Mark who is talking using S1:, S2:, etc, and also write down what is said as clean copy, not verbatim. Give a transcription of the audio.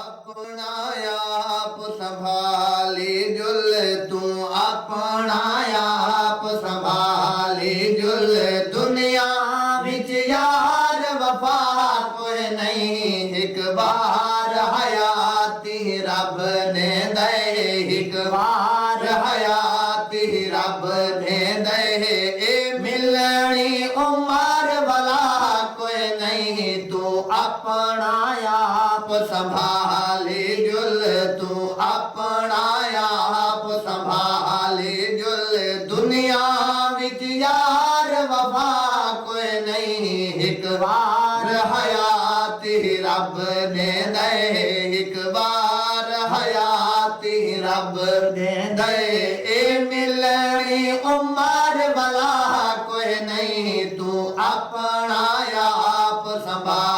S1: अपना आप संभाली जुल तू अपना आप संभाली जुल दुनिया विच यार वफा कोई नहीं एक बार हयाती रब ने दे एक बार हयाती रब ने दे ए मिलनी उमर वाला कोई नहीं तू अपना आप संभाली जुल तू अपना आप संभाली जुल दुनिया विच यार वफा कोई नहीं एक बार हयाती रब ने दे एक बार हयाती रब ने दे ए मिलनी उमर वाला कोई नहीं तू अपना आप संभाल